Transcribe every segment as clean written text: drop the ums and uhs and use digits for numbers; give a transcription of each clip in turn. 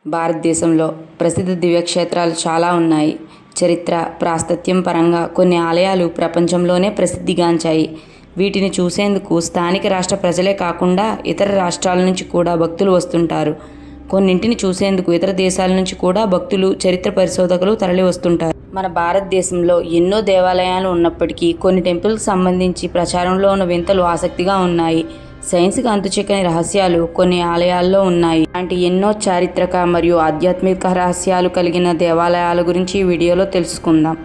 భారతదేశంలో ప్రసిద్ధ దివ్యక్షేత్రాలు చాలా ఉన్నాయి. చరిత్ర, ప్రాశస్త్యం పరంగా కొన్ని ఆలయాలు ప్రపంచంలోనే ప్రసిద్ధిగాంచాయి. వీటిని చూసేందుకు స్థానిక రాష్ట్ర ప్రజలే కాకుండా ఇతర రాష్ట్రాల నుంచి కూడా భక్తులు వస్తుంటారు. కొన్నింటిని చూసేందుకు ఇతర దేశాల నుంచి కూడా భక్తులు, చరిత్ర పరిశోధకులు తరలి వస్తుంటారు. మన భారతదేశంలో ఎన్నో దేవాలయాలు ఉన్నప్పటికీ కొన్ని టెంపుల్కి సంబంధించి ప్రచారంలో ఉన్న వింతలు ఆసక్తిగా ఉన్నాయి. సైన్స్కి అంతుచిక్కని రహస్యాలు కొన్ని ఆలయాల్లో ఉన్నాయి. అలాంటి ఎన్నో చారిత్రక మరియు ఆధ్యాత్మిక రహస్యాలు కలిగిన దేవాలయాల గురించి ఈ వీడియోలో తెలుసుకుందాం.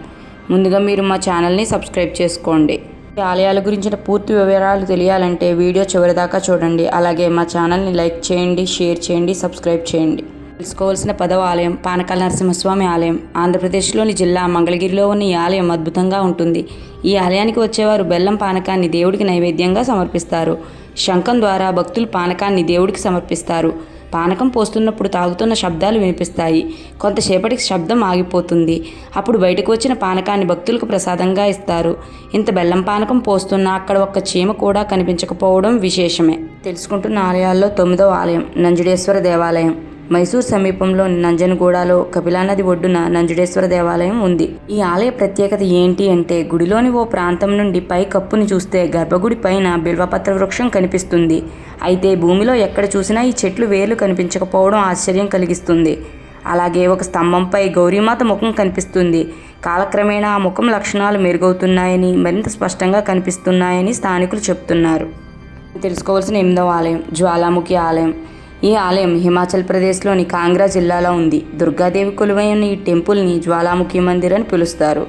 ముందుగా మీరు మా ఛానల్ని సబ్స్క్రైబ్ చేసుకోండి. ఈ ఆలయాల గురించిన పూర్తి వివరాలు తెలియాలంటే వీడియో చివరిదాకా చూడండి. అలాగే మా ఛానల్ని లైక్ చేయండి, షేర్ చేయండి, సబ్స్క్రైబ్ చేయండి. తెలుసుకోవాల్సిన 10వ ఆలయం పానకాల నరసింహస్వామి ఆలయం. ఆంధ్రప్రదేశ్లోని జిల్లా మంగళగిరిలో ఉన్న ఈ ఆలయం అద్భుతంగా ఉంటుంది. ఈ ఆలయానికి వచ్చేవారు బెల్లం పానకాన్ని దేవుడికి నైవేద్యంగా సమర్పిస్తారు. శంఖం ద్వారా భక్తులు పానకాన్ని దేవుడికి సమర్పిస్తారు. పానకం పోస్తున్నప్పుడు తాగుతున్న శబ్దాలు వినిపిస్తాయి. కొంతసేపటికి శబ్దం ఆగిపోతుంది. అప్పుడు బయటకు వచ్చిన పానకాన్ని భక్తులకు ప్రసాదంగా ఇస్తారు. ఇంత బెల్లం పానకం పోస్తున్నా అక్కడ ఒక్క చీమ కూడా కనిపించకపోవడం విశేషమే. తెలుసుకుంటున్న ఆలయాల్లో 9వ ఆలయం నంజుడేశ్వర దేవాలయం. మైసూర్ సమీపంలోని నంజనగూడలో కపిలానది ఒడ్డున నంజుడేశ్వర దేవాలయం ఉంది. ఈ ఆలయ ప్రత్యేకత ఏంటి అంటే గుడిలోని ఓ ప్రాంతం నుండి పై కప్పుని చూస్తే గర్భగుడి పైన బిల్వపత్ర వృక్షం కనిపిస్తుంది. అయితే భూమిలో ఎక్కడ చూసినా ఈ చెట్లు వేర్లు కనిపించకపోవడం ఆశ్చర్యం కలిగిస్తుంది. అలాగే ఒక స్తంభంపై గౌరీమాత ముఖం కనిపిస్తుంది. కాలక్రమేణా ఆ ముఖం లక్షణాలు మెరుగవుతున్నాయని, మరింత స్పష్టంగా కనిపిస్తున్నాయని స్థానికులు చెప్తున్నారు. తెలుసుకోవాల్సిన 8వ ఆలయం జ్వాలాముఖి ఆలయం. ఈ ఆలయం హిమాచల్ ప్రదేశ్లోని కాంగ్రా జిల్లాలో ఉంది. దుర్గాదేవి కొలువైన ఈ టెంపుల్ని జ్వాలాముఖి మందిర్ అని పిలుస్తారు.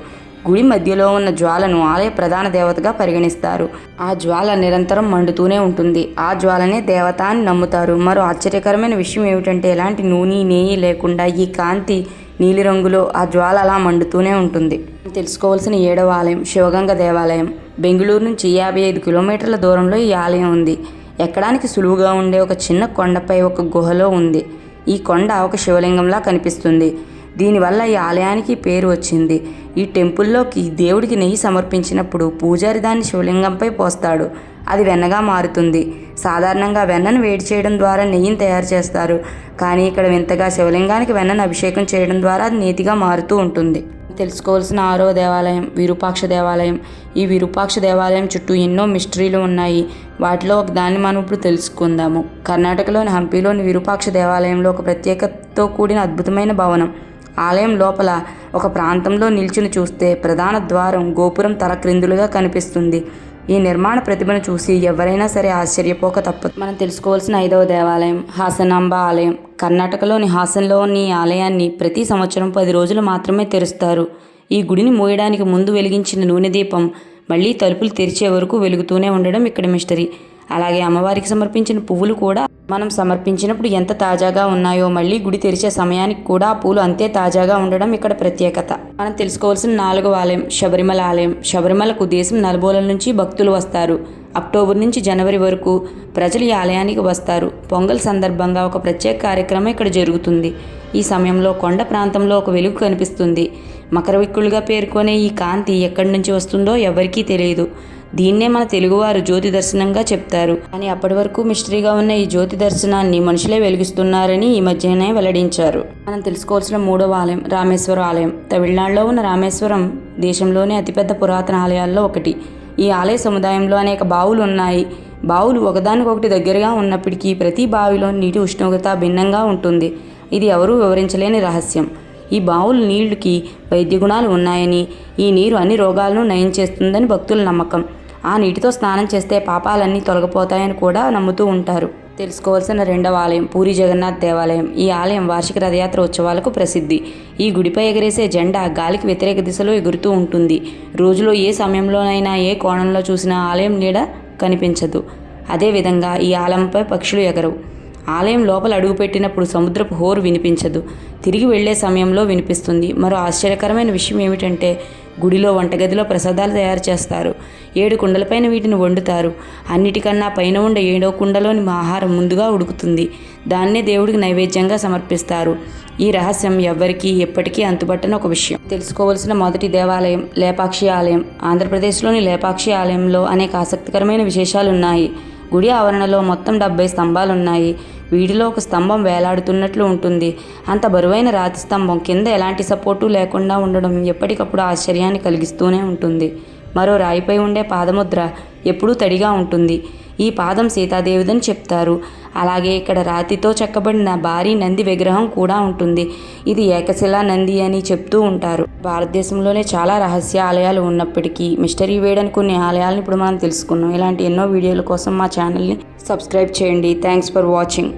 గుడి మధ్యలో ఉన్న జ్వాలను ఆలయ ప్రధాన దేవతగా పరిగణిస్తారు. ఆ జ్వాల నిరంతరం మండుతూనే ఉంటుంది. ఆ జ్వాలనే దేవత అని నమ్ముతారు. మరో ఆశ్చర్యకరమైన విషయం ఏమిటంటే ఎలాంటి నూనె, నెయ్యి లేకుండా ఈ కాంతి నీలిరంగులో ఆ జ్వాల అలా మండుతూనే ఉంటుంది. తెలుసుకోవాల్సిన 7వ ఆలయం శివగంగ దేవాలయం. బెంగళూరు నుంచి 55 కిలోమీటర్ల దూరంలో ఈ ఆలయం ఉంది. ఎక్కడానికి సులువుగా ఉండే ఒక చిన్న కొండపై ఒక గుహలో ఉంది. ఈ కొండ ఒక శివలింగంలా కనిపిస్తుంది. దీనివల్ల ఈ ఆలయానికి పేరు వచ్చింది. ఈ టెంపుల్లోకి దేవుడికి నెయ్యి సమర్పించినప్పుడు పూజారి దాన్ని శివలింగంపై పోస్తాడు. అది వెన్నగా మారుతుంది. సాధారణంగా వెన్నను వేడి చేయడం ద్వారా నెయ్యిని తయారు చేస్తారు. కానీ ఇక్కడ వింతగా శివలింగానికి వెన్నను అభిషేకం చేయడం ద్వారా అది నేతిగా మారుతూ ఉంటుంది. తెలుసుకోవాల్సిన 6వ దేవాలయం విరూపాక్ష దేవాలయం. ఈ విరూపాక్ష దేవాలయం చుట్టూ ఎన్నో మిస్టరీలు ఉన్నాయి. వాటిలో ఒక దాన్ని మనం ఇప్పుడు తెలుసుకుందాము. కర్ణాటకలోని హంపీలోని విరూపాక్ష దేవాలయంలో ఒక ప్రత్యేకతతో కూడిన అద్భుతమైన భవనం. ఆలయం లోపల ఒక ప్రాంతంలో నిల్చుని చూస్తే ప్రధాన ద్వారం గోపురం తలక్రిందులుగా కనిపిస్తుంది. ఈ నిర్మాణ ప్రతిభను చూసి ఎవరైనా సరే ఆశ్చర్యపోక తప్పదు. మనం తెలుసుకోవాల్సిన 5వ దేవాలయం హాసనాంబ ఆలయం. కర్ణాటకలోని హాసన్లో ఉన్న ఈ ఆలయాన్ని ప్రతి సంవత్సరం 10 రోజులు మాత్రమే తెరుస్తారు. ఈ గుడిని మోయడానికి ముందు వెలిగించిన నూనె దీపం మళ్ళీ తలుపులు తెరిచే వరకు వెలుగుతూనే ఉండడం ఇక్కడ మిస్టరీ. అలాగే అమ్మవారికి సమర్పించిన పువ్వులు కూడా మనం సమర్పించినప్పుడు ఎంత తాజాగా ఉన్నాయో మళ్ళీ గుడి తెరిచే సమయానికి కూడా ఆ పూలు అంతే తాజాగా ఉండడం ఇక్కడ ప్రత్యేకత. మనం తెలుసుకోవాల్సిన 4వ ఆలయం శబరిమల ఆలయం. శబరిమలకు దేశం నలుమూలల నుంచి భక్తులు వస్తారు. అక్టోబర్ నుంచి జనవరి వరకు ప్రజలు ఈ ఆలయానికి వస్తారు. పొంగల్ సందర్భంగా ఒక ప్రత్యేక కార్యక్రమం ఇక్కడ జరుగుతుంది. ఈ సమయంలో కొండ ప్రాంతంలో ఒక వెలుగు కనిపిస్తుంది. మకరవిక్కులుగా పేర్కొనే ఈ కాంతి ఎక్కడి నుంచి వస్తుందో ఎవరికీ తెలియదు. దీన్నే మన తెలుగువారు జ్యోతి దర్శనంగా చెప్తారు. కానీ అప్పటి వరకు మిస్టరీగా ఉన్న ఈ జ్యోతి దర్శనాన్ని మనుషులే వెలిగిస్తున్నారని ఈ మధ్యనే వెల్లడించారు. మనం తెలుసుకోవాల్సిన 3వ ఆలయం రామేశ్వరం ఆలయం. తమిళనాడులో ఉన్న రామేశ్వరం దేశంలోనే అతిపెద్ద పురాతన ఆలయాల్లో ఒకటి. ఈ ఆలయ సముదాయంలో అనేక బావులు ఉన్నాయి. బావులు ఒకదానికొకటి దగ్గరగా ఉన్నప్పటికీ ప్రతి బావిలో నీటి ఉష్ణోగ్రత భిన్నంగా ఉంటుంది. ఇది ఎవరూ వివరించలేని రహస్యం. ఈ బావుల నీళ్లకి వైద్య గుణాలు ఉన్నాయని, ఈ నీరు అన్ని రోగాలను నయం చేస్తుందని భక్తుల నమ్మకం. ఆ నీటితో స్నానం చేస్తే పాపాలన్నీ తొలగిపోతాయని కూడా నమ్ముతూ ఉంటారు. తెలుసుకోవాల్సిన 2వ ఆలయం పూరి జగన్నాథ్ దేవాలయం. ఈ ఆలయం వార్షిక రథయాత్ర ఉత్సవాలకు ప్రసిద్ధి. ఈ గుడిపై ఎగరేసే జెండా గాలికి వ్యతిరేక దిశలో ఎగురుతూ ఉంటుంది. రోజులో ఏ సమయంలోనైనా ఏ కోణంలో చూసినా ఆలయం నీడ కనిపించదు. అదేవిధంగా ఈ ఆలయంపై పక్షులు ఎగరవు. ఆలయం లోపల అడుగుపెట్టినప్పుడు సముద్రపు హోరు వినిపించదు. తిరిగి వెళ్లే సమయంలో వినిపిస్తుంది. మరో ఆశ్చర్యకరమైన విషయం ఏమిటంటే గుడిలో వంటగదిలో ప్రసాదాలు తయారు చేస్తారు. 7 కుండలపైన వీటిని వండుతారు. అన్నిటికన్నా పైన ఉండే 7వ కుండలోని ఆహారం ముందుగా ఉడుకుతుంది. దాన్నే దేవుడికి నైవేద్యంగా సమర్పిస్తారు. ఈ రహస్యం ఎవ్వరికీ ఎప్పటికీ అంతుబట్టని ఒక విషయం. తెలుసుకోవాల్సిన మొదటి దేవాలయం లేపాక్షి ఆలయం. ఆంధ్రప్రదేశ్లోని లేపాక్షి ఆలయంలో అనేక ఆసక్తికరమైన విశేషాలు ఉన్నాయి. గుడి ఆవరణలో మొత్తం 70 స్తంభాలున్నాయి. వీటిలో ఒక స్తంభం వేలాడుతున్నట్లు ఉంటుంది. అంత బరువైన రాతి స్తంభం కింద ఎలాంటి సపోర్టు లేకుండా ఉండడం ఎప్పటికప్పుడు ఆశ్చర్యాన్ని కలిగిస్తూనే ఉంటుంది. మరో రాయిపై ఉండే పాదముద్ర ఎప్పుడూ తడిగా ఉంటుంది. ఈ పాదం సీతాదేవిదని చెప్తారు. అలాగే ఇక్కడ రాతితో చెక్కబడిన భారీ నంది విగ్రహం కూడా ఉంటుంది. ఇది ఏకశిలా నంది అని చెప్తూ ఉంటారు. భారతదేశంలోనే చాలా రహస్య ఆలయాలు ఉన్నప్పటికీ మిస్టరీ వేయడానికి కొన్ని ఆలయాలను ఇప్పుడు మనం తెలుసుకున్నాం. ఇలాంటి ఎన్నో వీడియోల కోసం మా ఛానల్ని సబ్స్క్రైబ్ చేయండి. Thanks for watching.